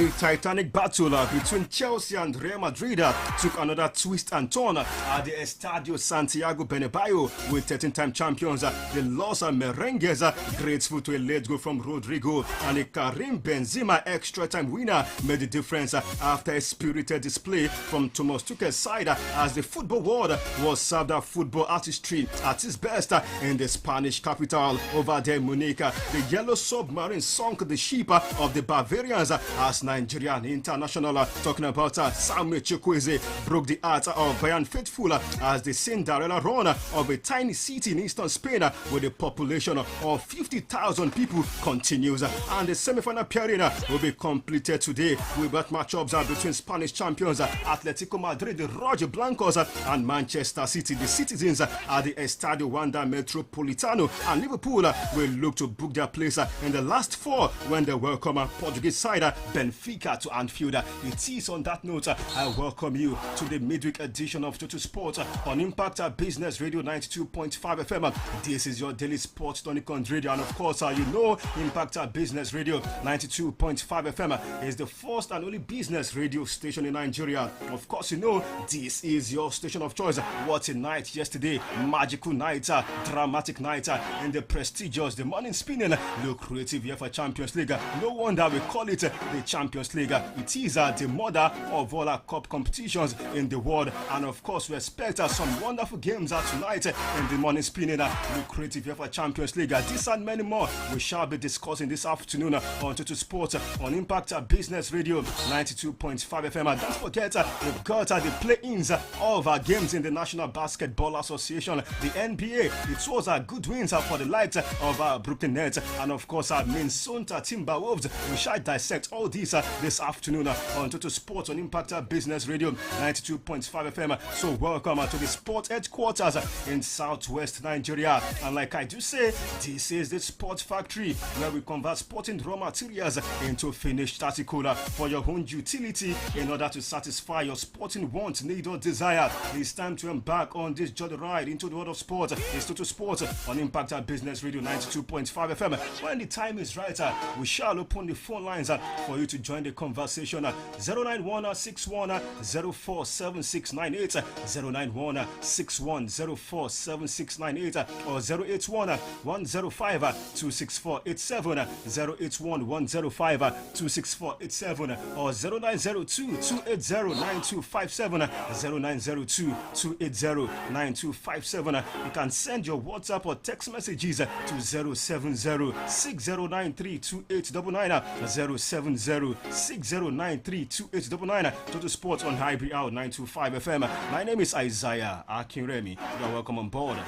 The Titanic battle between Chelsea and Real Madrid took another twist and turn at the Estadio Santiago Bernabeu with 13-time champions. The Los Merengues grateful to a late goal from Rodrigo and a Karim Benzema extra-time winner made the difference after a spirited display from Thomas Tuchel's side as the football world was served football artistry at its best in the Spanish capital. Over there in Munich, the Yellow Submarine sunk the ship of the Bavarians as Nigerian international talking about Samuel Chukwueze broke the heart of Bayern faithful as the Cinderella run of a tiny city in eastern Spain with a population of 50,000 people continues, and the semi-final pairing will be completed today with that matchups between Spanish champions Atletico Madrid, the Rojo Blancos, and Manchester City, the Citizens, at the Estadio Wanda Metropolitano, and Liverpool will look to book their place in the last four when they welcome Portuguese side Benfica to Anfield. It is on that note I welcome you to the midweek edition of Total Sport on Impact Business Radio 92.5 FM. This is your daily sports tonic on radio, and of course you know Impact Business Radio 92.5 FM is the first and only business radio station in Nigeria. Of course you know this is your station of choice. What a night yesterday, magical night, dramatic night in the prestigious, the morning spinning, lucrative UEFA Champions League. No wonder we call it the Champions League. It is the mother of all our cup competitions in the world, and of course we expect some wonderful games tonight in the morning spinning, lucrative UEFA Champions League. This and many more we shall be discussing this afternoon on Total Sport on Impact Business Radio 92.5 FM. Don't forget we've got the play-ins of our games in the National Basketball Association, the NBA. It was good wins for the likes of Brooklyn Nets and of course Minnesota Timberwolves. We shall dissect all these this afternoon on Total Sports on Impact Business Radio 92.5 FM. So welcome to the sport headquarters in Southwest Nigeria. And like I do say, this is the Sports Factory where we convert sporting raw materials into finished article for your own utility in order to satisfy your sporting want, need or desire. It's time to embark on this journey ride into the world of sport. It's Total Sport on Impact Business Radio 92.5 FM. When the time is right, we shall open the phone lines for you to join the conversation. 09161047698, 09161047698, or 08110526487, 08110526487, or 0902-280-9257, 0902-280-9257. You can send your WhatsApp or text messages to 070-6093-2899, 070-6093-2899. Total Sports on Hybrid Out 925 FM. My name is Isaiah Akinremi. You are welcome on board.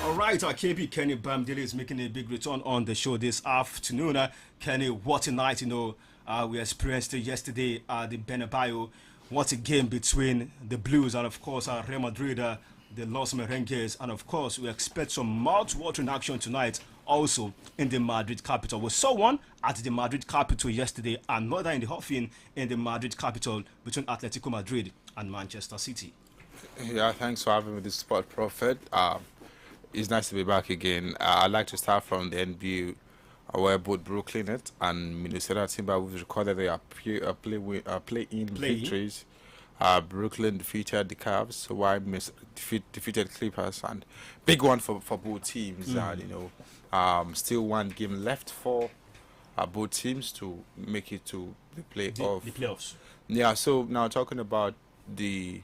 Alright, KB Kenny Bamdele is making a big return on the show this afternoon. Kenny, what a night, we experienced yesterday at the Bernabeu. What a game between the Blues and of course Real Madrid, the Los Merengues, and of course we expect some mouth-watering action tonight also in the Madrid capital. We saw one at the Madrid capital yesterday, another in the offing in the Madrid capital between Atletico Madrid and Manchester City. Yeah, thanks for having me, this Sport Prophet. It's nice to be back again. I'd like to start from the NBA, where both Brooklyn Nets and Minnesota Timberwolves recorded their play-in victories. Brooklyn defeated the Cavs, while defeated Clippers, and big one for both teams. Still one game left for both teams to make it to the playoffs. Yeah, so now talking about the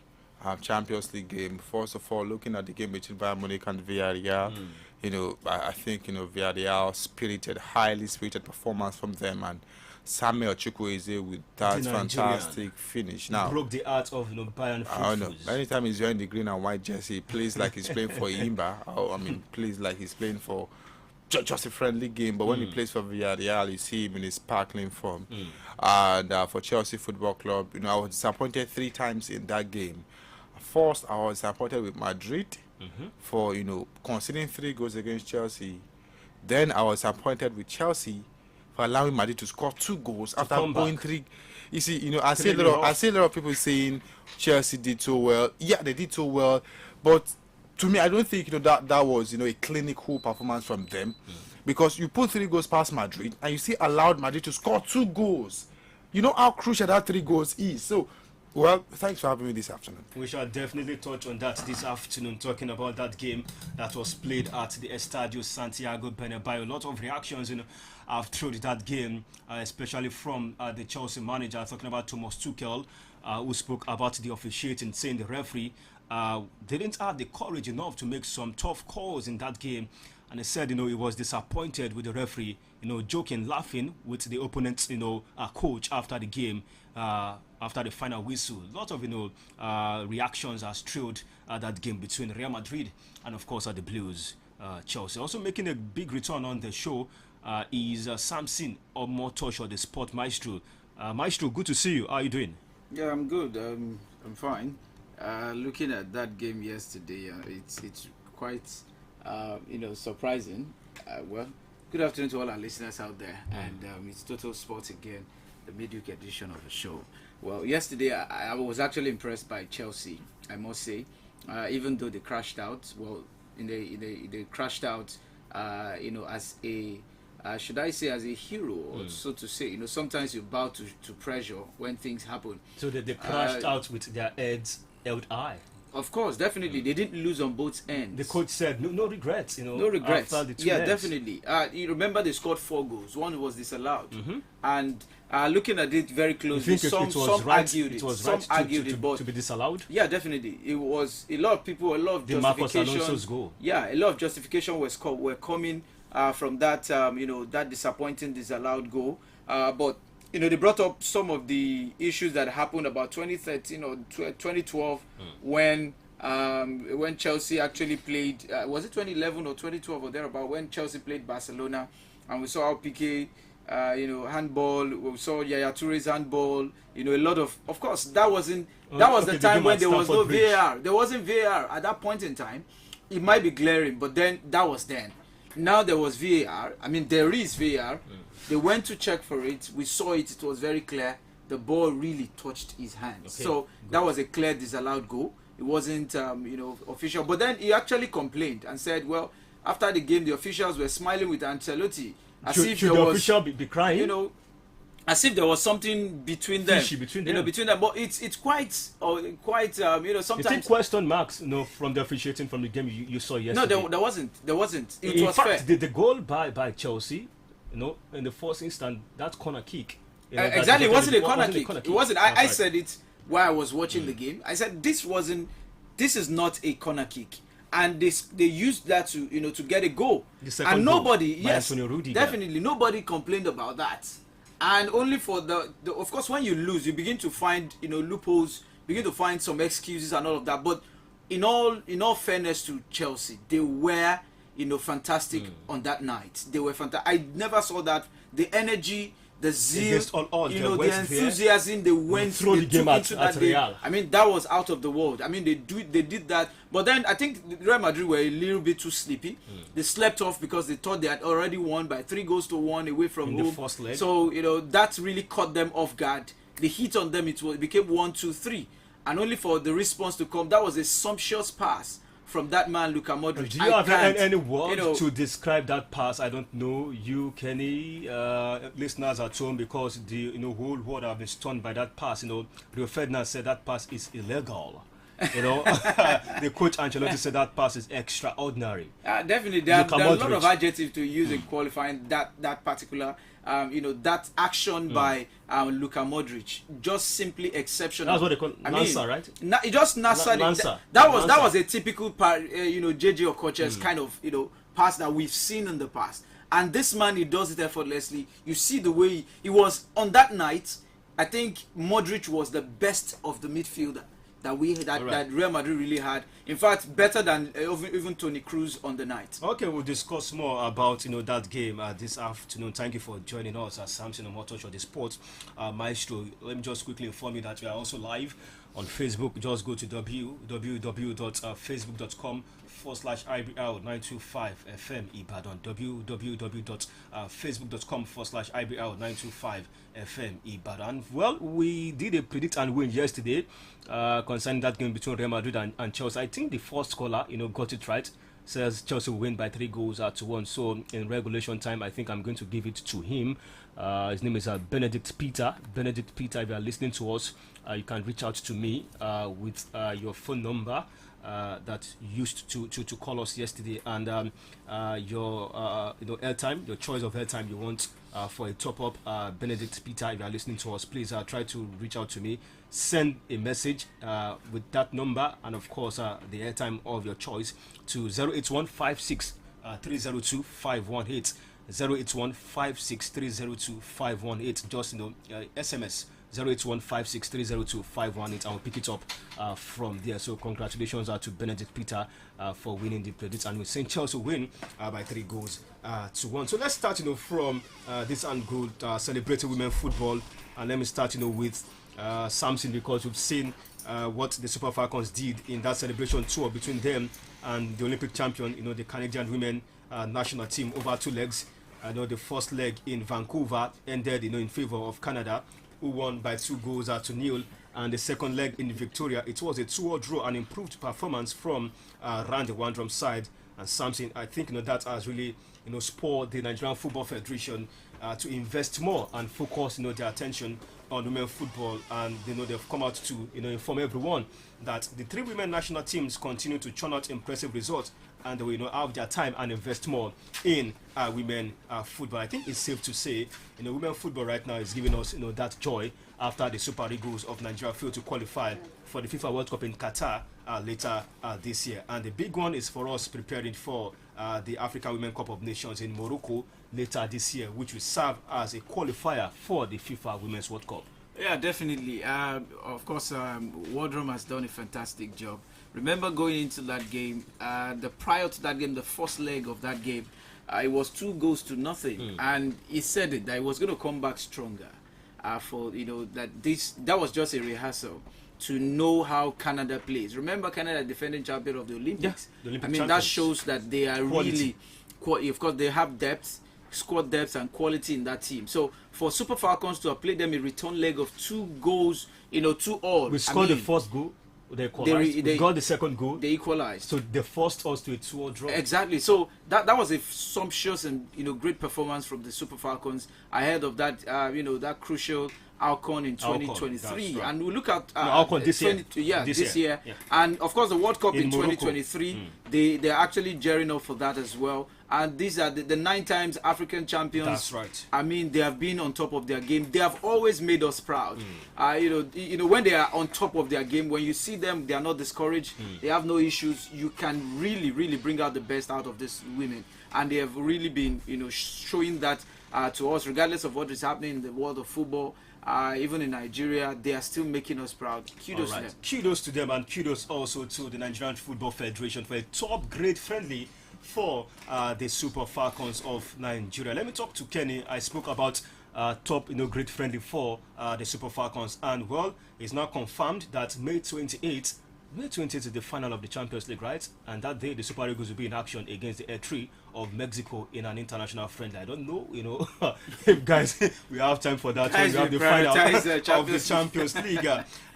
Champions League game. First of all, looking at the game between Bayern Munich and Villarreal, I think Villarreal highly spirited performance from them, and Samuel Chukwueze with that fantastic finish. Now broke the heart of Bayern faithfuls. Anytime he's wearing the green and white jersey, he plays like he's playing for Imba. Plays like he's playing for just a friendly game. But when he plays for Villarreal, you see him in his sparkling form. And for Chelsea Football Club, I was disappointed 3 times in that game. First, I was disappointed with Madrid for conceding 3 goals against Chelsea. Then I was disappointed with Chelsea for allowing Madrid to score 2 goals after going 3. You see, I see a lot of people saying Chelsea did so well. Yeah, they did so well, but to me, I don't think that was a clinical performance from them. because you put 3 goals past Madrid and you still allowed Madrid to score 2 goals. You know how crucial that 3 goals is. So, well, thanks for having me this afternoon. We shall definitely touch on that this afternoon, talking about that game that was played at the Estadio Santiago Bernabeu. A lot of reactions, after that game, especially from the Chelsea manager, talking about Thomas Tuchel, who spoke about the officiating, saying the referee didn't have the courage enough to make some tough calls in that game. And he said, he was disappointed with the referee, joking, laughing with the opponent's, coach after the game, after the final whistle. A lot of, reactions are trailed that game between Real Madrid and, of course, the Blues. Chelsea. Also making a big return on the show is Samson Omotoso, the sport maestro. Maestro, good to see you. How are you doing? Yeah, I'm good. I'm fine. Looking at that game yesterday, it's quite surprising. Well, good afternoon to all our listeners out there, and it's Total Sports again, the midweek edition of the show. Well, yesterday I was actually impressed by Chelsea, I must say, even though they crashed out. Well, they crashed out, as a should I say as a hero, or so to say. Sometimes you bow to pressure when things happen. So they crashed out with their heads held high. Of course, definitely. They didn't lose on both ends. The coach said no regrets, No regrets. After the 2 yeah, ends. definitely. You remember they scored 4 goals. One was disallowed. And looking at it very closely, you think some argued it. It was Some right argued it, but to be disallowed? yeah, definitely. It was a lot of people, a lot of The Marcos justification. Alonso's goal. Yeah, a lot of justification were coming from that, that disappointing disallowed goal. But they brought up some of the issues that happened about 2013 or 2012 when Chelsea actually played. Was it 2011 or 2012 or thereabout, when Chelsea played Barcelona, and we saw how Piqué, handball. We saw Yaya Touré's handball. A lot of course, that was the time when there was no VAR. There wasn't VAR at that point in time. It might be glaring, but then that was then. Now there was VAR. I mean, there is VAR. They went to check for it. We saw it. It was very clear. The ball really touched his hands. Okay, So good. that was a clear disallowed goal. It wasn't, official. But then he actually complained and said, well, after the game, the officials were smiling with Ancelotti. Should the official be crying? As if there was something between them. Fishy between them. Between them. But it's quite, sometimes. You think question marks, from the officiating from the game you saw yesterday? No, there wasn't. It In was fact, fair. the goal by Chelsea, in the first instance, that corner kick. Exactly, it wasn't a corner kick. It wasn't. I Right. said it while I was watching the game. I said this is not a corner kick, and they used that to get a goal. The second And goal nobody, by yes, Antonio Rudiger. definitely nobody complained about that. And only for the of course, when you lose, you begin to find loopholes, begin to find some excuses and all of that. But in all fairness to Chelsea, they were fantastic on that night. They were fantastic. I never saw that. The energy, the zeal, Against all odds, they went the enthusiasm they went throw the they game took at into that Real. game. I mean, that was out of the world. I mean, they did that. But then I think Real Madrid were a little bit too sleepy. They slept off because they thought they had already won by 3-1 away from In home. the first leg. So that really caught them off guard. The heat on them, it became 1-2-3, and only for the response to come. That was a sumptuous pass from that man, Luka Modric. Do you have any word to describe that pass? I don't know, you, Kenny, listeners at home, because the whole world have been stunned by that pass. Rio Ferdinand said that pass is illegal. The coach Ancelotti said that pass is extraordinary. Definitely, there are a lot Modric. of adjectives to use in qualifying that particular, that action by Luka Modric. Just simply exceptional. That's what they call Nansa, right? It just Nansa. Nansa. That was a typical, JJ Okocha's kind of pass that we've seen in the past. And this man, he does it effortlessly. You see the way he was on that night. I think Modric was the best of the midfielder that Real Madrid really had. In fact, better than even Toni Kroos on the night. Okay, we'll discuss more about that game this afternoon. Thank you for joining us as Samson Omotoso, the sports maestro. Let me just quickly inform you that we are also live on Facebook. Just go to www.facebook.com/IBR925FM Ibadan. www.facebook.com/IBR925FM Ibadan. Well, we did a predict and win yesterday concerning that game between Real Madrid and Chelsea. I think the first caller, got it right. says Chelsea will win by 3-1. So in regulation time, I think I'm going to give it to him. His name is Benedict Peter. Benedict Peter, if you are listening to us, you can reach out to me with your phone number that you used to call us yesterday, and your airtime, your choice of airtime you want for a top up. Benedict Peter, if you are listening to us, please try to reach out to me. Send a message with that number and of course the airtime of your choice to 08156 302 518. 08156 302 518. Just SMS 08156302518. I will pick it up from there. So congratulations to Benedict Peter for winning the predict, and we're saying Chelsea win by 3-1. So let's start from this angle, celebrating women football, and let me start with Samson, because we've seen what the Super Falcons did in that celebration tour between them and the Olympic champion, the Canadian women national team, over 2 legs. I know the first leg in Vancouver ended in favor of Canada, who won by 2-0, and the second leg in Victoria, it was a 2-2 draw, an improved performance from Randy Wandrum's side. And something I think that has really spurred the Nigerian Football Federation to invest more and focus their attention on women football, and they've come out to inform everyone that the 3 women national teams continue to churn out impressive results, and they will have their time and invest more in women football. I think it's safe to say women football right now is giving us that joy after the Super Eagles of Nigeria failed to qualify for the FIFA World Cup in Qatar later this year, and the big one is for us preparing for the African Women Cup of Nations in Morocco later this year, which will serve as a qualifier for the FIFA Women's World Cup. Yeah, definitely. Of course, Wardrum has done a fantastic job. Remember going into that game, prior to that game, the first leg of that game, it was 2-0, and he said that he was going to come back stronger. That was just a rehearsal to know how Canada plays. Remember, Canada defending champion of the Olympics. Yeah, the Olympic champions. That shows that they are quality. Really, of course, they have depth, squad depth, and quality in that team. So for Super Falcons to have played them a return leg of 2 goals, 2-2. We scored the first goal. They equalized. They got the second goal. They equalized. So they forced us to a 2-2 draw. Exactly. So that was a sumptuous and great performance from the Super Falcons ahead of that that crucial Alcon in 2023, right. And we look at Alcon this year. This year. Yeah. And of course the World Cup in 2023. They're actually gearing up for that as well. And these are the 9 times African champions. That's right. I mean, they have been on top of their game. They have always made us proud. When they are on top of their game, when you see them, they are not discouraged. They have no issues. You can really, really bring out the best out of these women, and they have really been, showing that to us, regardless of what is happening in the world of football. Even in Nigeria, they are still making us proud. Kudos to them. Kudos to them, and kudos also to the Nigerian Football Federation for a top grade friendly for the Super Falcons of Nigeria. Let me talk to Kenny. I spoke about top grade friendly for the Super Falcons, and well, it's now confirmed that May 28th is the final of the Champions League, right? And that day the Super Eagles will be in action against the A3 of Mexico in an international friendly. I don't know, if guys we have time for that. Guys, we have the final of the Champions League.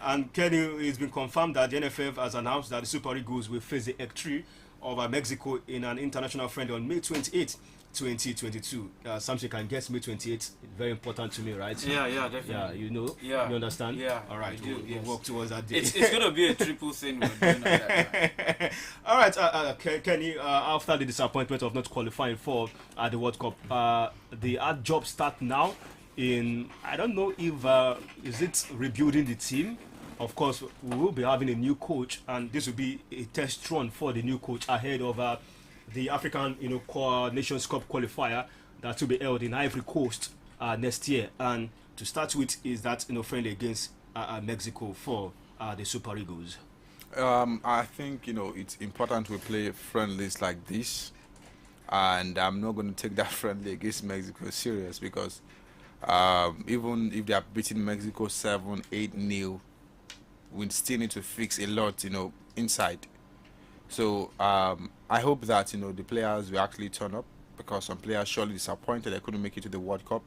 And Kenny, it's been confirmed that the NFF has announced that the Super Eagles will face the A3 of Mexico in an international friendly on May 28th, 2022. Something can guess May 28th. Very important to me, right? Yeah, definitely. Yeah, Yeah. You understand? Yeah. All right, we'll work towards that day. It's going to be a triple thing. We're doing that. All right, Kenny, after the disappointment of not qualifying for the World Cup, the hard job start now in, I don't know if, is it rebuilding the team? Of course, we will be having a new coach, and this will be a test run for the new coach ahead of the African, Nations Cup qualifier that will be held in Ivory Coast next year. And to start with, is that friendly against Mexico for the Super Eagles? I think it's important we play friendlies like this, and I'm not going to take that friendly against Mexico serious, because even if they are beating Mexico 7-8-0, we still need to fix a lot, inside. So I hope that the players will actually turn up, because some players surely disappointed they couldn't make it to the World Cup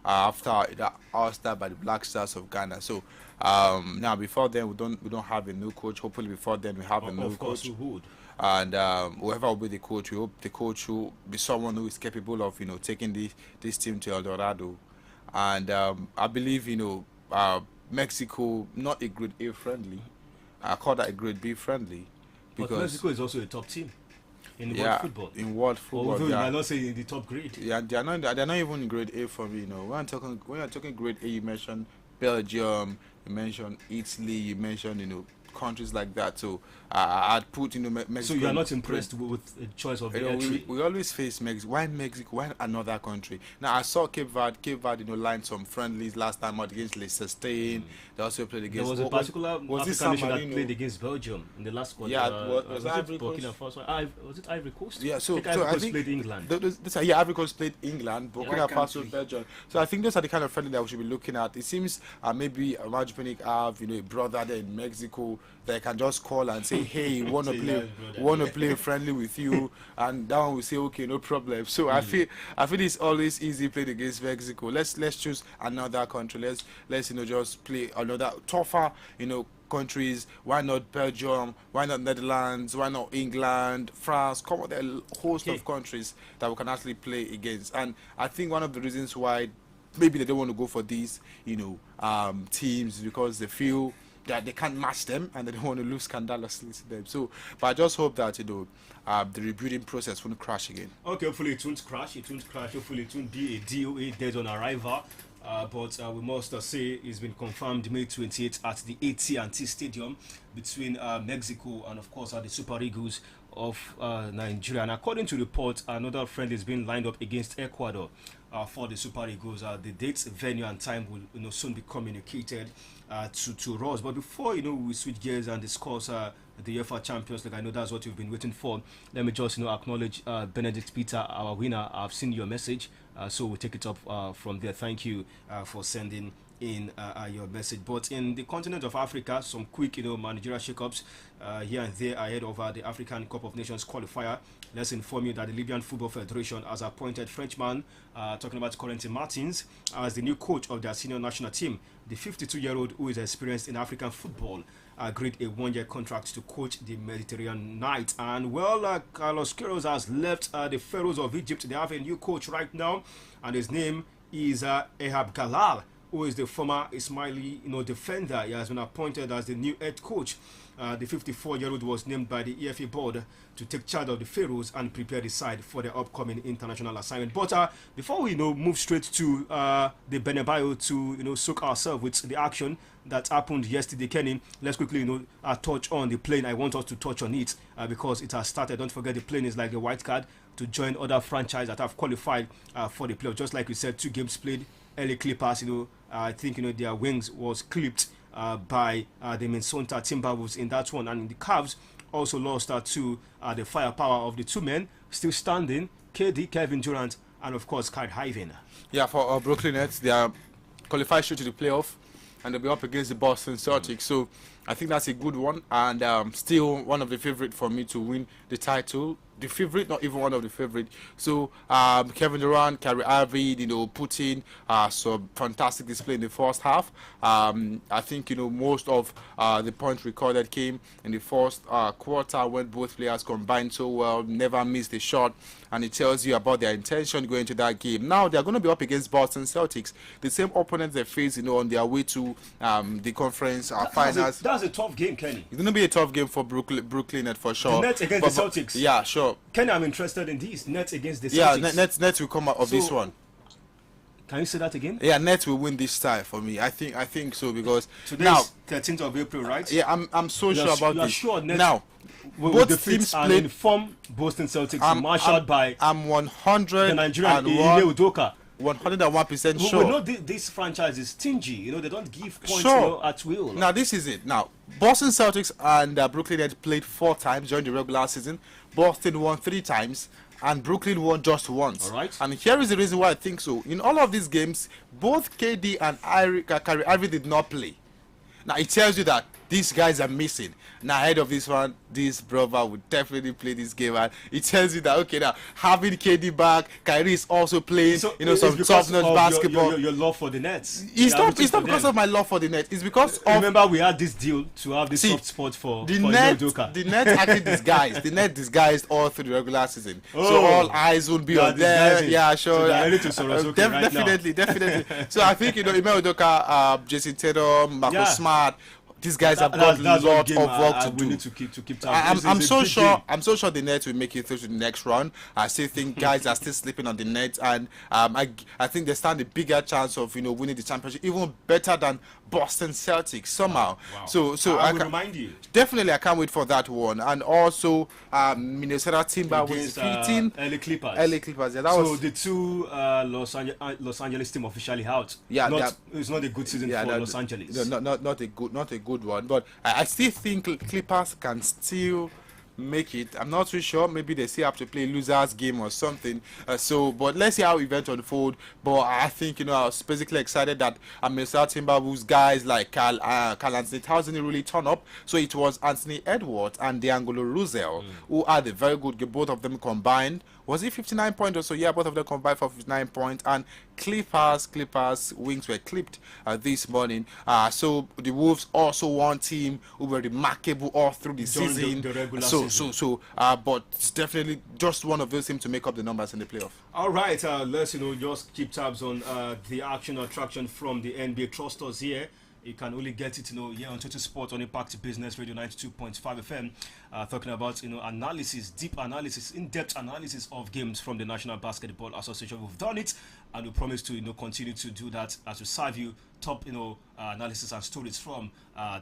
after that All-Star by the Black Stars of Ghana. So now before then we don't have a new coach. Hopefully before then we have a new coach. Of course we would. And whoever will be the coach, we hope the coach will be someone who is capable of, taking this team to El Dorado. And I believe, Mexico, not a grade A friendly. I call that a grade B friendly. But Mexico is also a top team in world football. In world football, although you might not say in the top grade. Yeah, they're not even in grade A for me. When you're talking grade A, you mentioned Belgium, you mentioned Italy, you mentioned countries like that. So I'd put Mexico. So you are not impressed with the choice of the entry? We always face Mexico. Why Mexico? Why another country? Now I saw Cape Verde, lined some friendlies last time out against Liechtenstein. They also played against. There was a particular African nation that played against Belgium in the last quarter. Yeah, was it Ivory Coast? Was it Ivory Coast? Yeah, so I think played England. Ivory Coast played England, Burkina Faso, Belgium. So I think those are the kind of friendly that we should be looking at. It seems maybe Majupinic have a brother there in Mexico that can just call and say, hey, want to play friendly with you, and that one will say, okay, no problem. So I feel it's always easy playing against Mexico. Let's choose another country. Let's just play another tougher countries. Why not Belgium? Why not Netherlands? Why not England, France? Come on, there are a host of countries that we can actually play against. And I think one of the reasons why maybe they don't want to go for these teams because they feel that they can't match them and they don't want to lose scandalously to them. So, but I just hope that the rebuilding process won't crash again. Okay, hopefully it won't crash. Hopefully it won't be a DOA, dead on arrival. But we must say it's been confirmed May 28th at the AT&T Stadium between Mexico and of course the Super Eagles of Nigeria. And according to reports, another friend is being lined up against Ecuador for the Super Eagles. The dates, venue, and time will soon be communicated to us. But before we switch gears and discuss the UEFA Champions League, I know that's what you've been waiting for. Let me just acknowledge Benedict Peter, our winner. I've seen your message, so we'll take it up from there. Thank you for sending in your message. But in the continent of Africa, some quick managerial shakeups here and there ahead of the African Cup of Nations qualifier. Let's inform you that the Libyan Football Federation has appointed Frenchman, talking about Corentin Martins, as the new coach of their senior national team. The 52-year-old, who is experienced in African football, agreed a one-year contract to coach the Mediterranean Knights. And Carlos Queiroz has left the Pharaohs of Egypt. They have a new coach right now, and his name is Ehab Galal, who is the former Ismaili defender. He has been appointed as the new head coach. The 54-year-old was named by the EFA board to take charge of the Pharaohs and prepare the side for the upcoming international assignment. But before we move straight to the Bernabeu to soak ourselves with the action that happened yesterday, Kenny, let's quickly touch on the plane. I want us to touch on it because it has started. Don't forget, the plane is like a white card to join other franchises that have qualified for the playoff. Just like we said, 2 games played. LA Clippers, I think their wings was clipped by the Minnesota Timberwolves in that one, and the Cavs also lost to the firepower of the 2 men still standing, KD, Kevin Durant, and of course Kyrie Irving. Yeah, for Brooklyn Nets, they are qualified straight to the playoff, and they'll be up against the Boston Celtics. So I think that's a good one, and still one of the favorite for me to win the title. The favorite, not even one of the favorite. So Kevin Durant, Kyrie Irving, put in some fantastic display in the first half. I think most of the points recorded came in the first quarter when both players combined so well, never missed a shot, and it tells you about their intention going into that game. Now they're going to be up against Boston Celtics, the same opponent they face, on their way to the conference finals. That's a tough game, Kenny. It's going to be a tough game for Brooklyn Nets for sure. The Nets against the Celtics. Yeah, sure. Kenny, I'm interested in these Nets against the Celtics. Yeah, Nets will come out of this one. Can you say that again? Yeah, Nets will win this time for me. I think so because today now is 13th of April, right? Yeah, I'm so sure about this. Sure Nets now, both teams and played. inform Boston Celtics marshaled by I'm 100 the Nigerian Udoka. 101% sure. We know this franchise is stingy. They don't give points at will. Now this is it. Now Boston Celtics and Brooklyn Nets played 4 times during the regular season. Boston won 3 times, and Brooklyn won just once. All right. And here is the reason why I think so. In all of these games, both KD and Kyrie Irving did not play. Now it tells you that these guys are missing. Now ahead of this one, this brother would definitely play this game, and it tells you that okay, now having KD back, Kyrie is also playing, So you know, some top-notch basketball. Your love for the Nets. It's not because of my love for the Nets. It's because of, remember we had this deal to have this soft spot for Nets. Udoka. The Nets actually disguised. The Nets disguised all through the regular season, so all eyes will be on them. Yeah, sure. So Definitely. So I think, you know, Ime Udoka, Jason Tatum, Marcus Smart. These guys have got a lot of work to do. We need to keep I'm so sure the Nets will make it through to the next round. I still think guys are still sleeping on the Nets, and I think they stand a bigger chance of, you know, winning the championship, even better than Boston Celtics somehow. Wow. So I will remind you. Definitely, I can't wait for that one. And also, Minnesota Timberwolves defeating LA Clippers. Yeah, that was the two Los Angeles team officially out. Yeah, it's not a good season for Los Angeles. Not a good one. But I still think Clippers can still make it. I'm not too sure. Maybe they still have to play losers game or something. But let's see how events unfold. But I think, you know, I was basically excited that Minnesota Timberwolves guys like Carl Anthony Towns didn't really turn up. So it was Anthony Edwards and D'Angelo Russell who had a very good game. Both of them combined. Was it 59 points or so? Yeah, both of them combined for 59 points. And Clippers wings were clipped this morning. So the Wolves also one team who were remarkable all through the season. The regular season. But it's definitely just one of those teams to make up the numbers in the playoff. All right, let's just keep tabs on the action attraction from the NBA. Trust us here. You can only get it, here on Total Sport on Impact Business Radio 92.5 FM. Talking about, analysis, deep analysis, in-depth analysis of games from the National Basketball Association. We've done it, and we promise to, continue to do that as we serve you top, analysis and stories from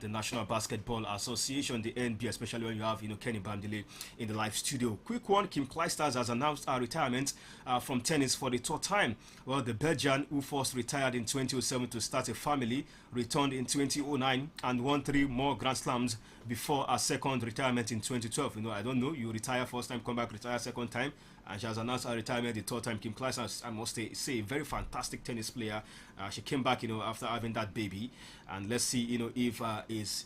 the National Basketball Association, the NBA, especially when you have, Kenny Bamdele in the live studio. Quick one: Kim Clijsters has announced her retirement from tennis for the third time. Well, the Belgian, who first retired in 2007 to start a family, returned in 2009 and won 3 more Grand Slams before her second retirement in 2012. I don't know, you retire first time, come back, retire second time, and she has announced her retirement the third time. Kim Clijsters, I must say, a very fantastic tennis player. She came back, after having that baby, and let's see, if is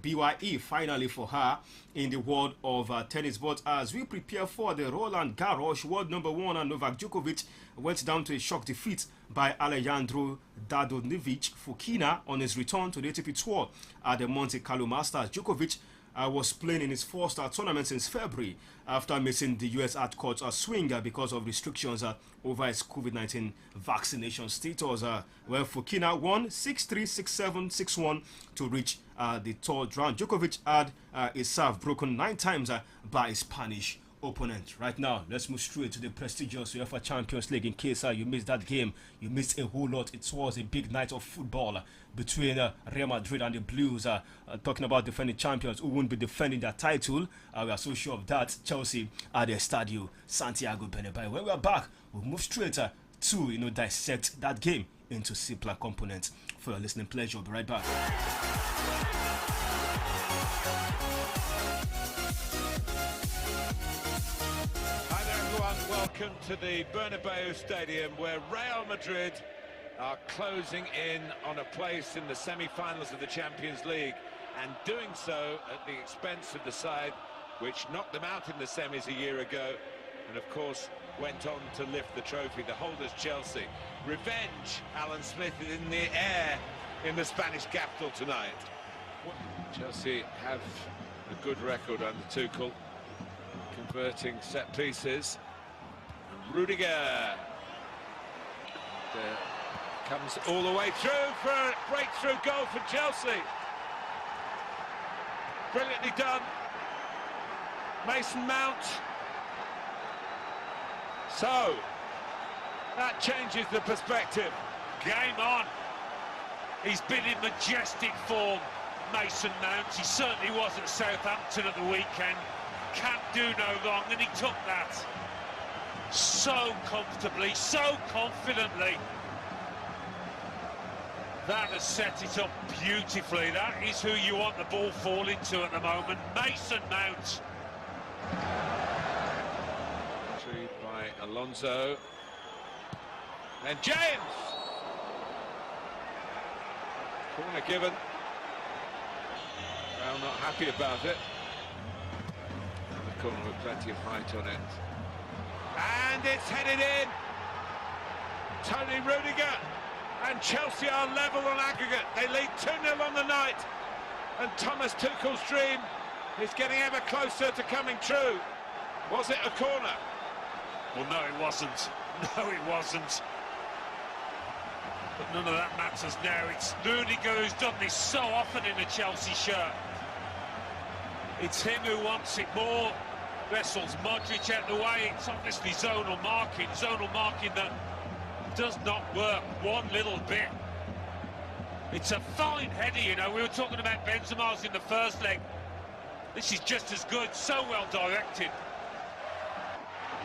BYE finally for her in the world of tennis. But as we prepare for the Roland Garros, world number 1 and Novak Djokovic went down to a shock defeat by Alejandro Dadonjevic Fokina on his return to the ATP Tour at the Monte Carlo Masters. Djokovic was playing in his first tournament since February after missing the US hard court swing because of restrictions over his COVID-19 vaccination status. Fokina won 6-3, 6-7, 6-1 to reach the third round. Djokovic had his serve broken 9 times by his Spanish opponent. Right now, let's move straight to the prestigious UEFA Champions League. In case you missed that game, you missed a whole lot. It was a big night of football between Real Madrid and the Blues. Talking about defending champions who won't be defending their title. We are so sure of that. Chelsea at the Estadio Santiago Bernabeu. When we are back, we'll move straight to dissect that game into simpler components. For your listening pleasure, I'll be right back. Welcome to the Bernabeu Stadium, where Real Madrid are closing in on a place in the semi-finals of the Champions League, and doing so at the expense of the side which knocked them out in the semis a year ago, and of course went on to lift the trophy, the holders Chelsea. Revenge, Alan Smith, is in the air in the Spanish capital tonight. Chelsea have a good record under Tuchel, converting set pieces. Rudiger comes all the way through for a breakthrough goal for Chelsea. Brilliantly done. Mason Mount. So that changes the perspective. Game on. He's been in majestic form, Mason Mount. He certainly was at Southampton at the weekend. Can't do no wrong, and he took that so comfortably, so confidently. That has set it up beautifully. That is who you want the ball falling to at the moment, Mason Mount. Retrieved by Alonso. And James! Corner given. Well, not happy about it. The corner with plenty of height on it. And it's headed in. Tony Rudiger and Chelsea are level on aggregate. They lead 2-0 on the night. And Thomas Tuchel's dream is getting ever closer to coming true. Was it a corner? Well, no, it wasn't. No, it wasn't. But none of that matters now. It's Rudiger who's done this so often in a Chelsea shirt. It's him who wants it more. Wrestles Modric out the way. It's obviously zonal marking that does not work one little bit. It's a fine header, you know. We were talking about Benzema's in the first leg. This is just as good, so well directed.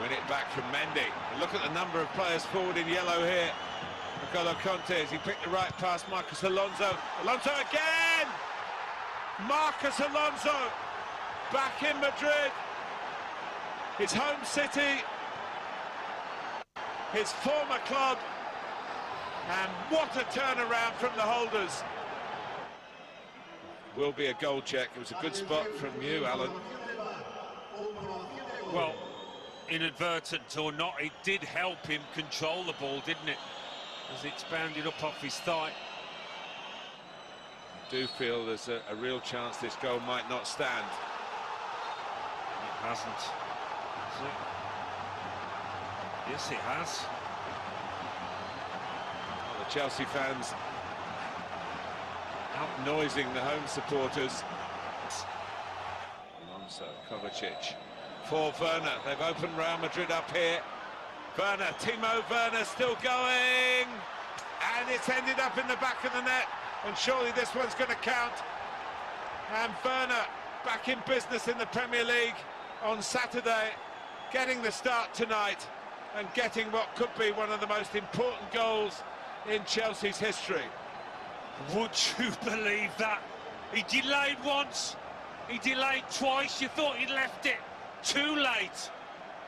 Win it back from Mendy. Look at the number of players forward in yellow here. N'Golo Kanté, as he picked the right pass, Marcos Alonso. Alonso again! Marcos Alonso back in Madrid. His home city, his former club, and what a turnaround from the holders. Will be a goal check. It was a good spot from you, Alan. Well, inadvertent or not, it did help him control the ball, didn't it? As it's bounded up off his thigh. I do feel there's a real chance this goal might not stand. It hasn't. Is it? Yes, it has. Well, the Chelsea fans out-noising the home supporters. Alonso, Kovacic for Werner. They've opened Real Madrid up here. Werner, Timo Werner still going. And it's ended up in the back of the net. And surely this one's going to count. And Werner back in business in the Premier League on Saturday, getting the start tonight and getting what could be one of the most important goals in Chelsea's history. Would you believe that? He delayed once, he delayed twice. You thought he'd left it too late,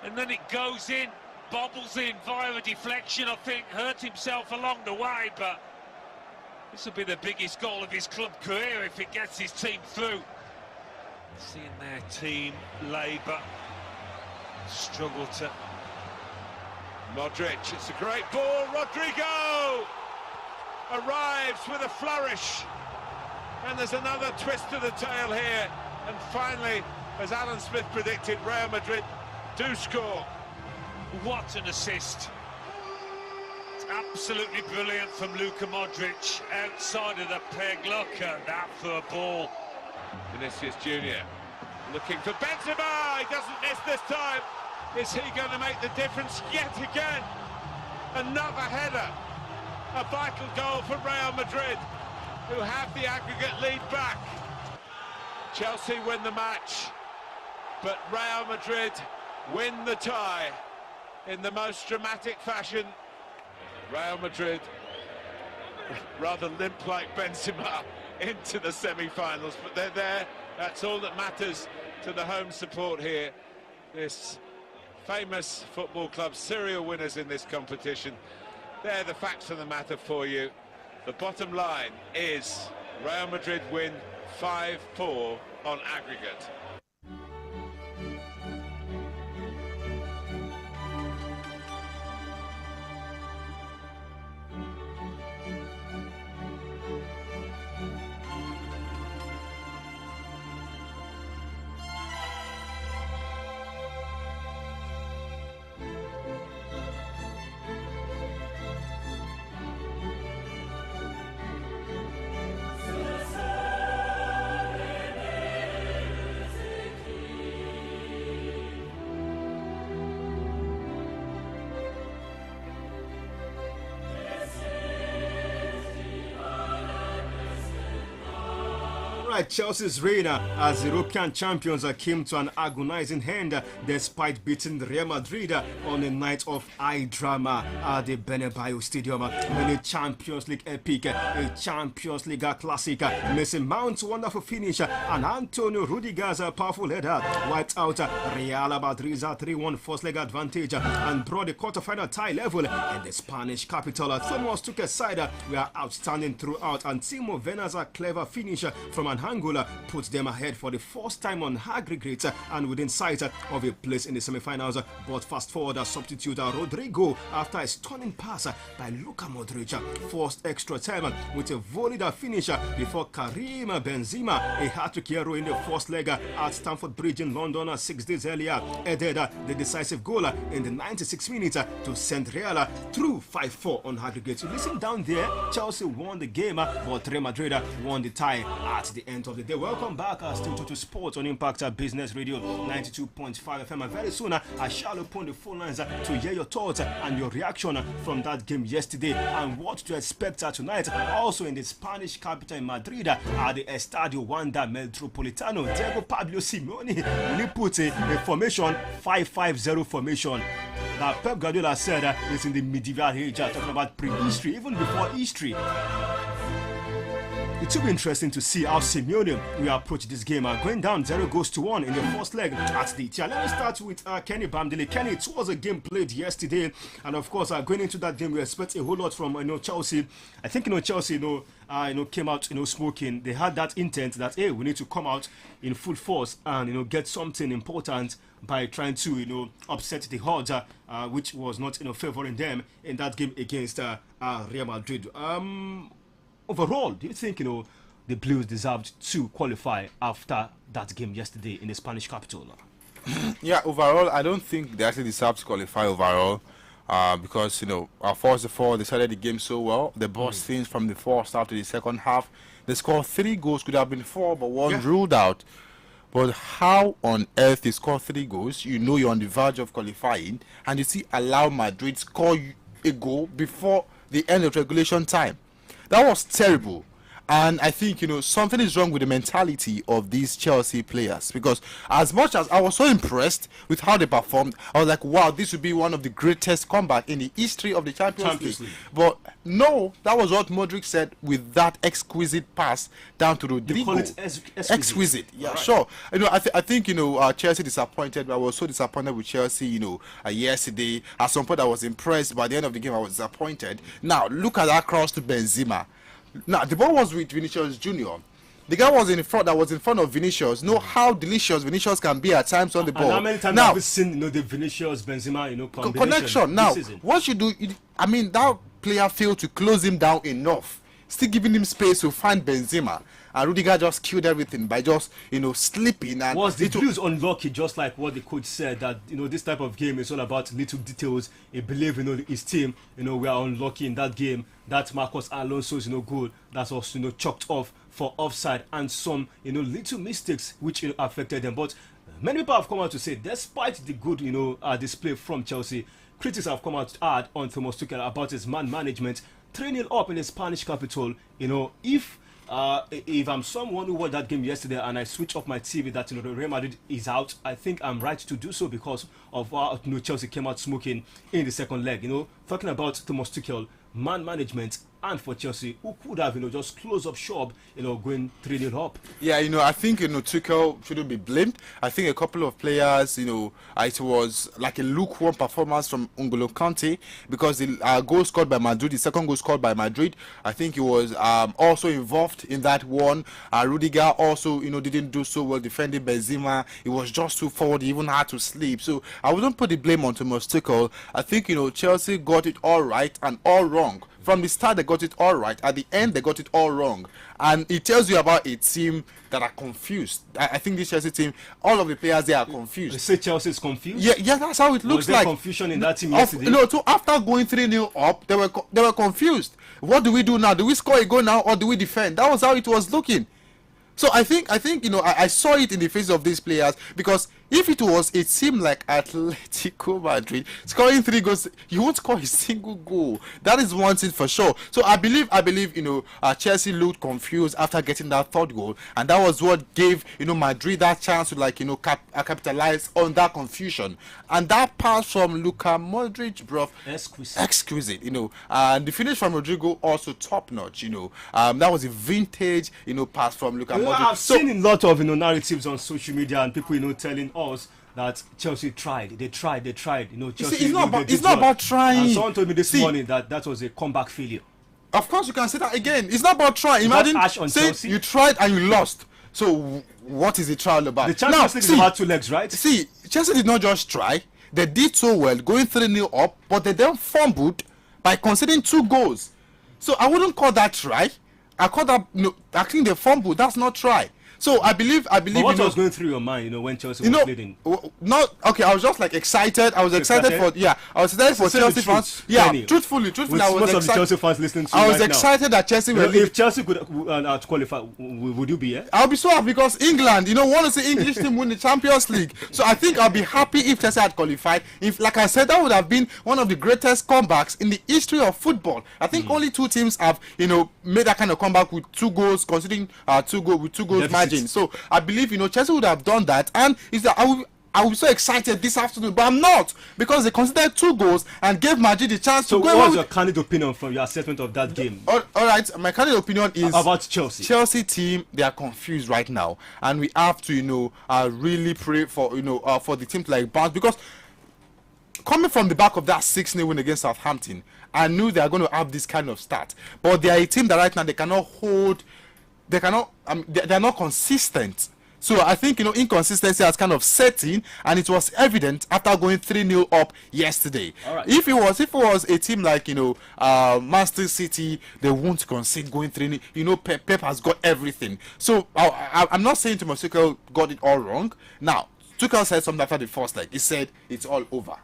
and then it goes in, bobbles in via a deflection. I think hurt himself along the way, but this will be the biggest goal of his club career if it gets his team through. Seeing their team labour, struggle to... Modric, it's a great ball. Rodrigo arrives with a flourish, and there's another twist to the tail here, and finally, as Alan Smith predicted, Real Madrid do score. What an assist. It's absolutely brilliant from Luka Modric outside of the peg. Look at that for a ball. Vinicius Junior looking for Benzema. He doesn't miss this time. Is he going to make the difference yet again? Another header. A vital goal for Real Madrid, who have the aggregate lead back. Chelsea win the match, but Real Madrid win the tie in the most dramatic fashion. Real Madrid, rather limp like Benzema, into the semi-finals, but they're there. That's all that matters to the home support here. This famous football club, serial winners in this competition. They're the facts of the matter for you. The bottom line is Real Madrid win 5-4 on aggregate. Chelsea's reign as European champions came to an agonizing end despite beating Real Madrid on a night of high drama at the Bernabeu Stadium. In a Champions League epic, a Champions League classic, Mason Mount's wonderful finish and Antonio Rudiger's powerful header wiped out Real Madrid's 3-1 first leg advantage and brought the quarter-final tie level in the Spanish capital. Thomas Tuchel's side were outstanding throughout, and Timo Werner's clever finish from an Van Hangula put them ahead for the first time on aggregate and within sight of a place in the semi-finals. But fast forward, substitute Rodrigo after a stunning pass by Luka Modric forced extra time with a volley finish before Karim Benzema, a hat-trick hero in the first leg at Stamford Bridge in London 6 days earlier, headed the decisive goal in the 96th minute to send Real through 5-4 on aggregate. You listen down there, Chelsea won the game, but Real Madrid won the tie at the end of the day. Welcome back still to Sports on Impact Business Radio 92.5 FM. And very soon I shall open the phone lines to hear your thoughts and your reaction from that game yesterday and what to expect tonight. Also in the Spanish capital in Madrid at the Estadio Wanda Metropolitano, Diego Pablo Simeone will put a formation 5-5-0 formation that Pep Guardiola said is in the medieval age, talking about prehistory, even before history. It will be interesting to see how Simeone will approach this game. Going down 0-1 in the first leg at the Etihad. Let me start with Kenny Bamdele. Kenny, it was a game played yesterday, and of course, going into that game, we expect a whole lot from Chelsea. I think Chelsea came out smoking. They had that intent that hey, we need to come out in full force and get something important by trying to upset the odds, which was not favoring them in that game against Real Madrid. Overall, do you think the Blues deserved to qualify after that game yesterday in the Spanish capital? Yeah, overall, I don't think they actually deserve to qualify overall, because first of all, they started the game so well. They bossed things from the first half to the second half. They scored 3 goals, could have been 4, but one ruled out. But how on earth you score 3 goals? You're on the verge of qualifying, and you see allow Madrid score a goal before the end of regulation time. That was terrible. And I think, something is wrong with the mentality of these Chelsea players. Because as much as I was so impressed with how they performed, I was like, wow, this would be one of the greatest comebacks in the history of the Champions League. But no, that was what Modric said with that exquisite pass down to Rodrigo. You call it exquisite. Yeah, right. Sure. I think, Chelsea disappointed. I was so disappointed with Chelsea, yesterday. At some point, I was impressed. By the end of the game, I was disappointed. Now, look at that cross to Benzema. Now, the ball was with Vinicius Jr. The guy was in front of Vinicius. Know how delicious Vinicius can be at times on the ball. And how many times have we seen the Vinicius Benzema connection? Now, what you do, that player failed to close him down enough, still giving him space to find Benzema. And Rudiger just killed everything by just, sleeping. And was the Blues unlucky, just like what the coach said, that, this type of game is all about little details. He believed, his team, we are unlucky in that game. That Marcos Alonso's, goal, that's also, chalked off for offside and some, little mistakes which affected them. But many people have come out to say, despite the good, display from Chelsea, critics have come out hard on Thomas Tuchel about his man management. 3-0 up in the Spanish capital, if I'm someone who watched that game yesterday and I switch off my TV that Real Madrid is out, I think I'm right to do so because of how Chelsea came out smoking in the second leg. Talking about Thomas Tuchel, man management, and for Chelsea, who could have just close up shop, going 3-0 up. Yeah, I think Tuchel shouldn't be blamed. I think a couple of players, it was like a lukewarm performance from N'Golo Kante, because the goal scored by Madrid, the second goal scored by Madrid, I think he was also involved in that one. Rudiger also didn't do so well defending Benzema. He was just too forward. He even had to sleep. So I wouldn't put the blame on Thomas Tuchel. I think Chelsea got it all right and all wrong. From the start, they got it all right. At the end, they got it all wrong. And it tells you about a team that are confused. I think this Chelsea team, all of the players, they are confused. They say Chelsea is confused? Yeah, that's how it looks like. Confusion in that team yesterday? So after going 3-0 up, they were confused. What do we do now? Do we score a goal now or do we defend? That was how it was looking. So I think I saw it in the face of these players, because if it was a team like Atletico Madrid scoring 3 goals, you won't score a single goal. That is one thing for sure. So I believe Chelsea looked confused after getting that 3rd goal, and that was what gave Madrid that chance to capitalize on that confusion. And that pass from Luka Modric, bro, exquisite. And the finish from Rodrigo also top notch. That was a vintage pass from Luka Modric. I've seen a lot of narratives on social media and people telling us that Chelsea tried. They tried. Chelsea. It's not about trying. And someone told me this morning that was a comeback failure. Of course, you can say that again. It's not about trying. Imagine saying Chelsea? You tried and you lost. So what is the trial about? The Champions League is about 2 legs, right? See, Chelsea did not just try. They did so well, going 3-0 up, but they then fumbled by conceding 2 goals. So I wouldn't call that try. I call that, I think they fumbled. That's not try. So I believe. But what was going through your mind, when Chelsea was leading? Not okay. I was just like excited. I was excited for I was excited for Chelsea fans. Yeah, Kenny. truthfully, With I was most of the excited. Chelsea fans listening to I you was right excited that Chelsea were leading. If Chelsea could qualify, would you be here? I'll be so happy because England, want to see English team win the Champions League. So I think I'll be happy if Chelsea had qualified. If, like I said, that would have been one of the greatest comebacks in the history of football. I think only 2 teams have, made that kind of comeback with 2 goals, considering 2 goals margin. So I believe, Chelsea would have done that, and I will be so excited this afternoon, but I'm not, because they considered 2 goals and gave Madrid the chance to go. So what's your candid opinion from your assessment of that game? All right, my candid opinion is about Chelsea. Chelsea team, they are confused right now, and we have to really pray for for the team to like bounce, because coming from the back of that 6-0 win against Southampton, I knew they are going to have this kind of start, but they are a team that right now they're not consistent. So I think inconsistency has kind of set in, and it was evident after going 3-0 up yesterday. All right. If it was a team like Manchester City, they won't concede going 3-0. Pep has got everything. So I'm not saying Thomas Tuchel got it all wrong. Now Tuchel said something after the first leg. He said it's all over.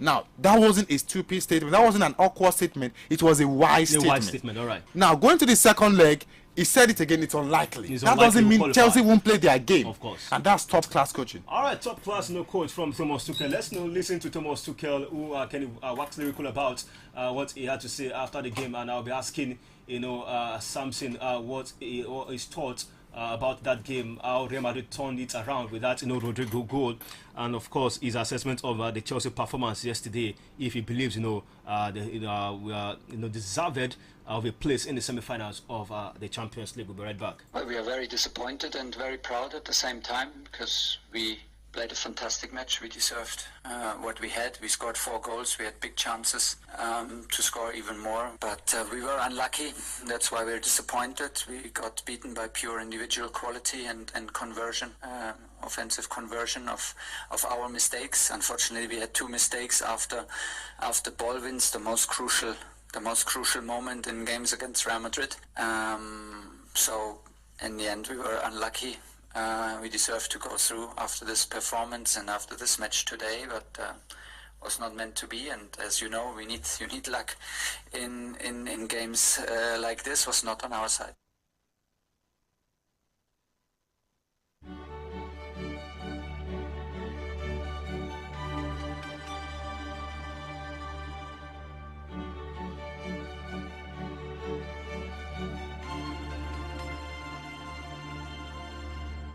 Now that wasn't a stupid statement. That wasn't an awkward statement. It was a wise statement. Wise statement. All right. Now going to the second leg, he said it again, it's unlikely. That doesn't mean Chelsea won't play their game. Of course. And that's top class coaching. All right, top class coach from Thomas Tuchel. Let's now listen to Thomas Tuchel, who can wax lyrical about what he had to say after the game, and I'll be asking Samson what his thoughts about that game, how Real Madrid turned it around with that Rodrigo goal, and of course his assessment of the Chelsea performance yesterday, if he believes we are deserved of a place in the semi-finals of the Champions League. We'll be right back. Well, we are very disappointed and very proud at the same time, because we played a fantastic match. We deserved what we had. We scored 4 goals. We had big chances to score even more, but we were unlucky. That's why we're disappointed. We got beaten by pure individual quality and conversion, offensive conversion of our mistakes. Unfortunately, we had 2 mistakes after ball wins, the most crucial moment in games against Real Madrid. So in the end, we were unlucky. We deserve to go through after this performance and after this match today, but was not meant to be. And as you know, you need luck in games like this. Was not on our side.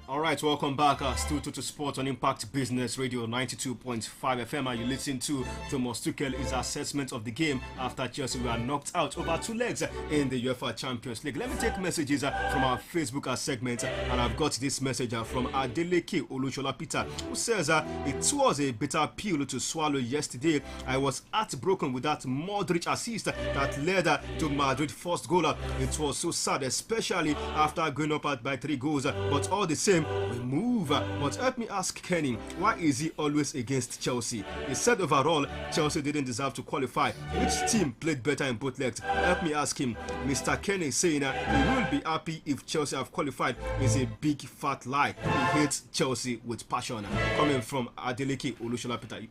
All right, welcome back. Still to Sport on Impact Business Radio 92.5 FM. And you listen to Thomas Tuchel, his assessment of the game after Chelsea were knocked out over 2 legs in the UEFA Champions League. Let me take messages from our Facebook segment, and I've got this message from Adeleke Olushola Peter, who says it was a bitter pill to swallow yesterday. I was heartbroken with that Modric assist that led to Madrid's first goal. It was so sad, especially after going up by 3 goals. But all the same, we move. But help me ask Kenny, why is he always against Chelsea? He said overall, Chelsea didn't deserve to qualify. Which team played better in both legs? Help me ask him. Mr. Kenny saying he will be happy if Chelsea have qualified is a big fat lie. He hates Chelsea with passion. Coming from Adeleke Olushola Peter.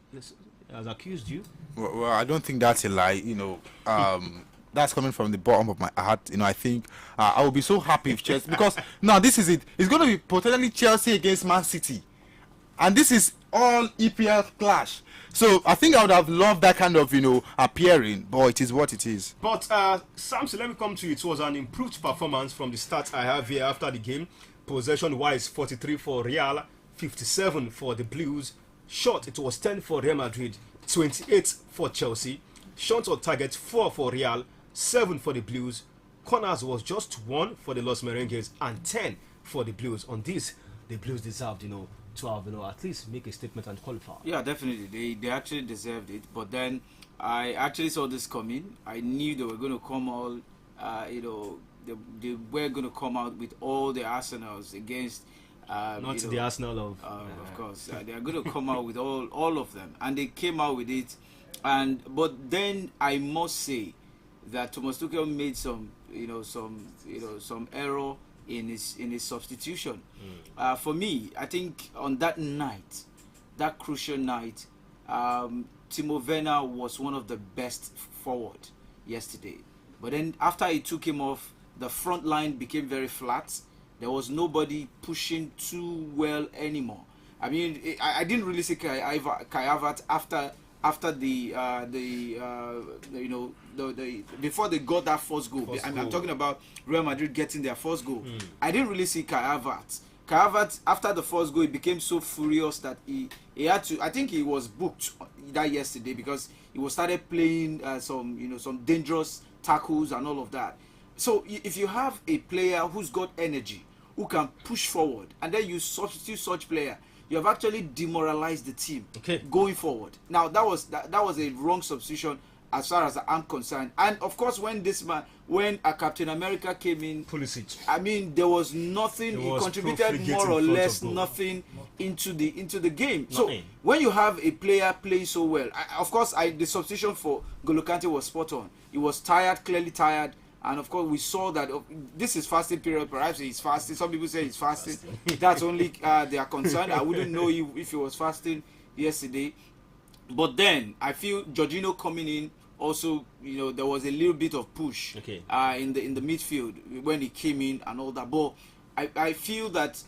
Has accused you? Well, I don't think that's a lie. That's coming from the bottom of my heart. I think I will be so happy if Chelsea, because now this is it. It's going to be potentially Chelsea against Man City, and this is all EPL clash. So I think I would have loved that kind of appearing, but it is what it is. But Samson, let me come to you. It was an improved performance from the stats I have here after the game. Possession wise, 43 for Real, 57 for the Blues. Shot, it was 10 for Real Madrid, 28 for Chelsea. Shots on target, 4 for Real, 7 for the Blues. Corners was just 1 for the Los Merengues and 10 for the Blues. On this, the Blues deserved, to have, at least make a statement and qualify. Yeah, definitely. They actually deserved it. But then I actually saw this coming. I knew they were going to come all, they were going to come out with all the arsenals against. Not the Arsenal of course, they are going to come out with all of them, and they came out with it. But then I must say that Thomas Tuchel made some error in his substitution. For me, I think on that night, that crucial night, Timo Werner was one of the best forward yesterday. But then after he took him off, the front line became very flat. There was nobody pushing too well anymore. I mean, I didn't really see Kai Havertz after the before they got that first goal. I'm talking about Real Madrid getting their first goal. I didn't really see Kai Havertz. Kai Havertz, after the first goal, he became so furious that he had to. I think he was booked that yesterday because he was started playing some dangerous tackles and all of that. So if you have a player who's got energy, who can push forward, and then you substitute such player, you have actually demoralized the team going forward. Now that was a wrong substitution as far as I'm concerned. And of course, when Captain America came in, Pulisic, I mean, there was nothing. He contributed more or less nothing into the game. So when you have a player playing so well, of course, the substitution for N'Golo Kante was spot on. He was tired, clearly tired. And of course, we saw that this is fasting period. Perhaps he's fasting. Some people say he's fasting. That's only they are concerned. I wouldn't know if he was fasting yesterday. But then I feel Jorginho coming in also. There was a little bit of push in the midfield when he came in and all that. But I feel that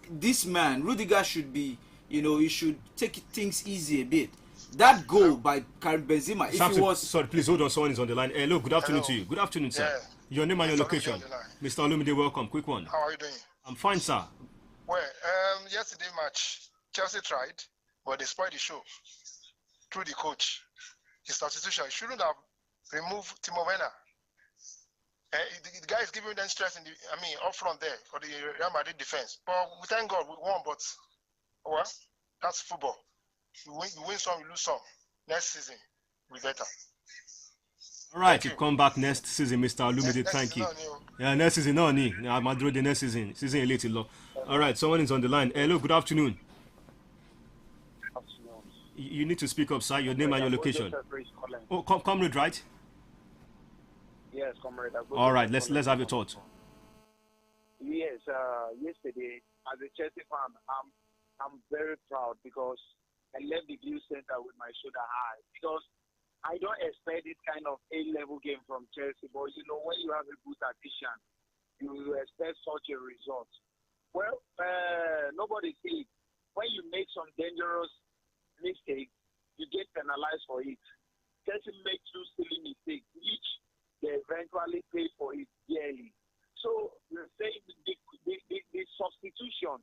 this man Rudiger should be. He should take things easy a bit. That goal by Karim Benzema, if Samson, he was... Sorry, please hold on. Someone is on the line. Hello, good afternoon to you. Good afternoon, sir. Yeah. Your name and your location. Mr. Olumide, welcome. Quick one. How are you doing? I'm fine, sir. Well, yesterday match, Chelsea tried, but they spoiled the show through the coach. His substitution shouldn't have removed Timo Werner. The guy is giving them stress up front there for the Real Madrid defense. But we thank God we won, but well, that's football. You win some, you lose some. Next season, we better. All right, you come back next season, Mr. Olumide. Thank you. Yeah, next season, no need. Madrid, the next season. Season a little low. All right, someone is on the line. Hello, good afternoon. You need to speak up, sir. Your name and your location. Oh, comrade, right? Yes, comrade. All right, let's have your thoughts. Yes, yesterday, as a Chelsea fan, I'm very proud because I left the Blue Center with my shoulder high because I don't expect this kind of A-level game from Chelsea. But when you have a good addition, you expect such a result. Well, nobody said when you make some dangerous mistakes, you get penalized for it. Chelsea make two silly mistakes, which they eventually pay for it dearly. So you're saying the substitution,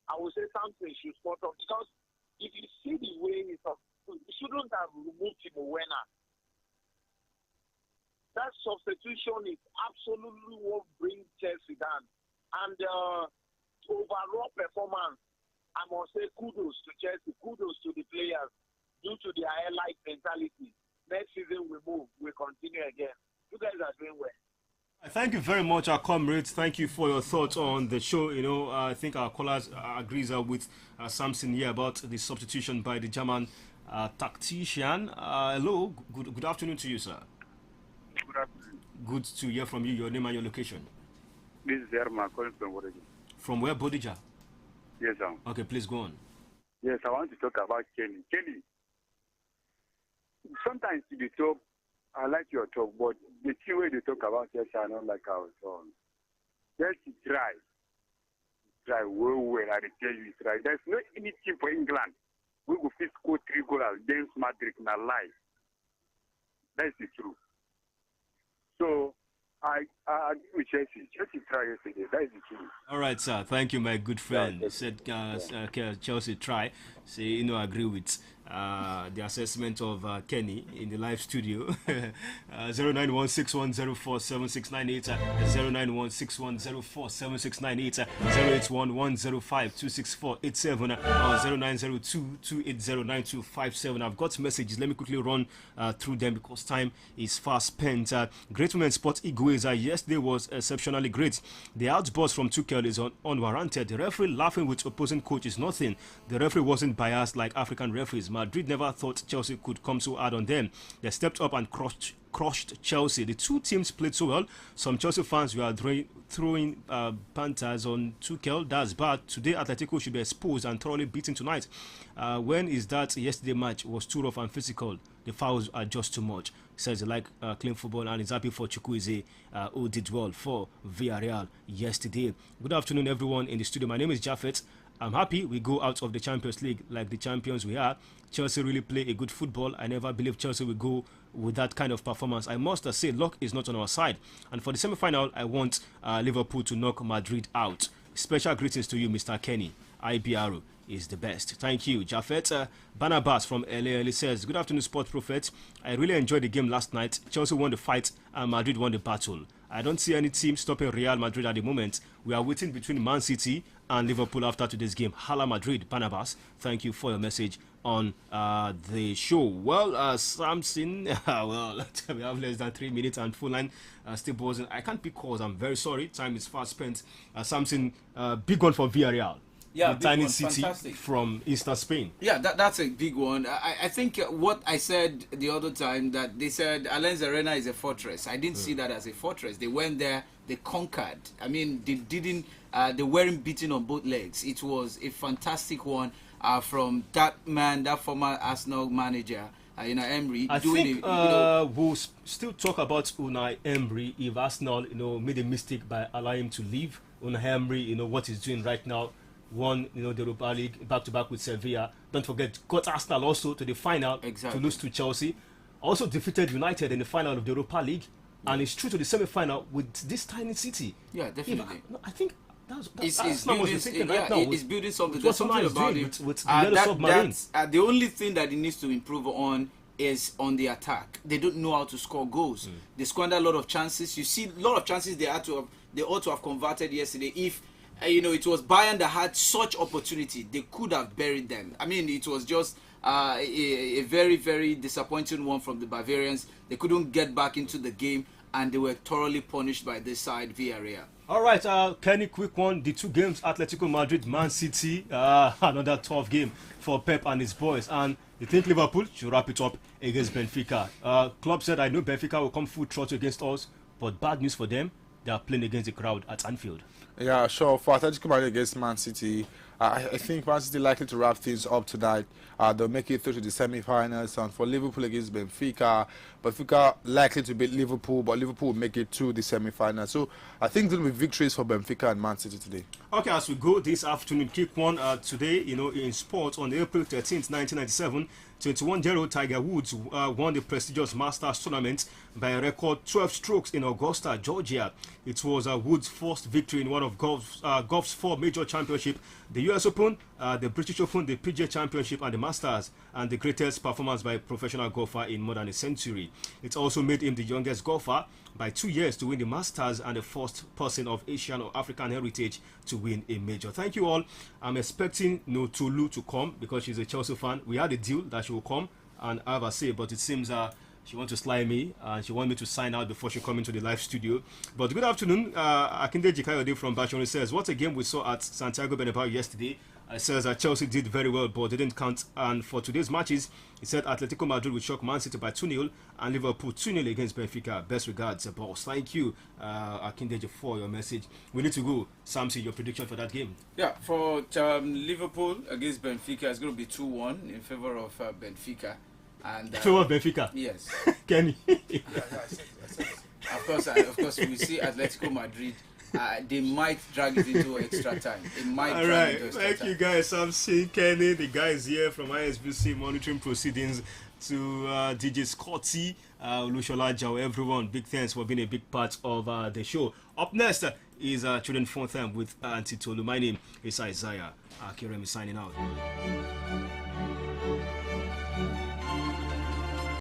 I would say something should spot on because if you see the way he shouldn't have removed Timo Werner. That substitution is absolutely what brings Chelsea down. And overall performance, I must say kudos to Chelsea, kudos to the players due to their allied mentality. Next season we move, we continue again. You guys are doing well. Thank you very much, our comrades. Thank you for your thoughts on the show. I think our callers agrees with Samson here about the substitution by the German tactician. Hello, good afternoon to you, sir. Good afternoon. Good to hear from you. Your name and your location. This is Erma calling from Bodija. From where, Bodija? Yes, sir. Okay, please go on. Yes, I want to talk about Kenny. Kenny, sometimes you talk, I like your talk, but the key way they talk about Chelsea, I don't like our song. Chelsea try well, I tell you, try. There's no any team for England. We will fit score 3 goals against Madrid in our life. That's the truth. So I agree with Chelsea. Chelsea try yesterday. That is the truth. All right, sir. Thank you, my good friend. You said Chelsea try. say, agree with the assessment of Kenny in the live studio. 09161047698, 09161047698, 08110526487, or 0902280927. I've got messages. Let me quickly run through them because time is fast spent. Great Women Sport Igueza yesterday was exceptionally great. The outburst from Tuchel is unwarranted. The referee laughing with opposing coach is nothing. The referee wasn't biased like African referees. Madrid never thought Chelsea could come so hard on them. They stepped up and crushed Chelsea. The two teams played so well. Some Chelsea fans were throwing banters on Tuchel. That's bad. Today, Atletico should be exposed and thoroughly beaten tonight. When is that? Yesterday match was too rough and physical. The fouls are just too much. Says he like clean football and is happy for Chukwueze, who did well for Villarreal yesterday. Good afternoon, everyone in the studio. My name is Japheth. I'm happy we go out of the Champions League like the champions we are. Chelsea really play a good football. I never believed Chelsea would go with that kind of performance. I must say, luck is not on our side. And for the semi-final, I want Liverpool to knock Madrid out. Special greetings to you, Mr. Kenny. Ibr is the best. Thank you, Jafet. Barnabas from LA says, good afternoon, Sport Prophet. I really enjoyed the game last night. Chelsea won the fight and Madrid won the battle. I don't see any team stopping Real Madrid at the moment. We are waiting between Man City and Liverpool after today's game. Hala Madrid, Barnabas. Thank you for your message on the show. Well, Samson, well, we have less than 3 minutes and full line still buzzing. I can't pick calls. I'm very sorry. Time is fast spent. Samson, big one for Villarreal. Yeah, the tiny one. city Fantastic. from Eastern Spain. Yeah, that's a big one. I think what I said the other time, that they said Allianz Arena is a fortress. I didn't see that as a fortress. They went there, they conquered. I mean, they weren't beaten on both legs. It was a fantastic one from that man, that former Arsenal manager, Emery. I think we'll still talk about Unai Emery if Arsenal, made a mistake by allowing him to leave. Unai Emery, what he's doing right now. Won, the Europa League back-to-back with Sevilla. Don't forget, got Arsenal also to the final to lose to Chelsea. Also defeated United in the final of the Europa League, and it's true to the semi-final with this tiny city. Yeah, definitely. I think that's Arsenal was thinking right now. It's building something. There's something about it. With the Yellow Submarine. The only thing that he needs to improve on is on the attack. They don't know how to score goals. They squander a lot of chances. You see, a lot of chances they ought to have converted yesterday. If it was Bayern that had such opportunity, they could have buried them. I mean, it was just a very, very disappointing one from the Bavarians. They couldn't get back into the game, and they were thoroughly punished by this side, Villarreal. All right, Kenny, quick one. The two games, Atletico Madrid, Man City, another tough game for Pep and his boys. And you think Liverpool should wrap it up against Benfica. Club said, I know Benfica will come full throttle against us, but bad news for them, they are playing against the crowd at Anfield. Yeah, sure. For Atletico Madrid against Man City, I think Man City likely to wrap things up tonight. They'll make it through to the semi-finals. And for Liverpool against Benfica likely to beat Liverpool, but Liverpool will make it to the semi-finals. So I think there will be victories for Benfica and Man City today. Okay, as we go this afternoon, kick one today, in sports on April 13th, 1997. 21-year-old Tiger Woods won the prestigious Masters tournament by a record 12 strokes in Augusta, Georgia. It was Woods' first victory in one of golf's 4 major championships: the US Open, the British Open, the PGA Championship, and the Masters, and the greatest performance by a professional golfer in more than a century. It also made him the youngest golfer by 2 years to win the Masters and the first person of Asian or African heritage to win a major. Thank you all. I'm expecting Tolu to come because she's a Chelsea fan. We had a deal that she will come and have a say, but it seems she wants to slide me and she wants me to sign out before she comes into the live studio. But good afternoon. Akindeji Kayode from Bashoni says, what a game we saw at Santiago Bernabeu yesterday. It says that Chelsea did very well, but didn't count. And for today's matches, he said Atletico Madrid will shock Man City by 2-0 and Liverpool 2-0 against Benfica. Best regards, boss. Thank you, Akindeji, for your message. We need to go. Samsi, your prediction for that game? Yeah, for Liverpool against Benfica, it's going to be 2-1 in favor of Benfica. And in favor of Benfica? Yes. Kenny? I said it. Of course, we see Atletico Madrid. They might drag it into extra time. Thank you guys. I'm seeing Kenny. The guys here from ISBC monitoring proceedings. to DJ Scotty, Lushola Jao, everyone. Big thanks for being a big part of the show. Up next is Children Phone Time with Auntie Tolu. My name is Isaiah Akiremi signing out.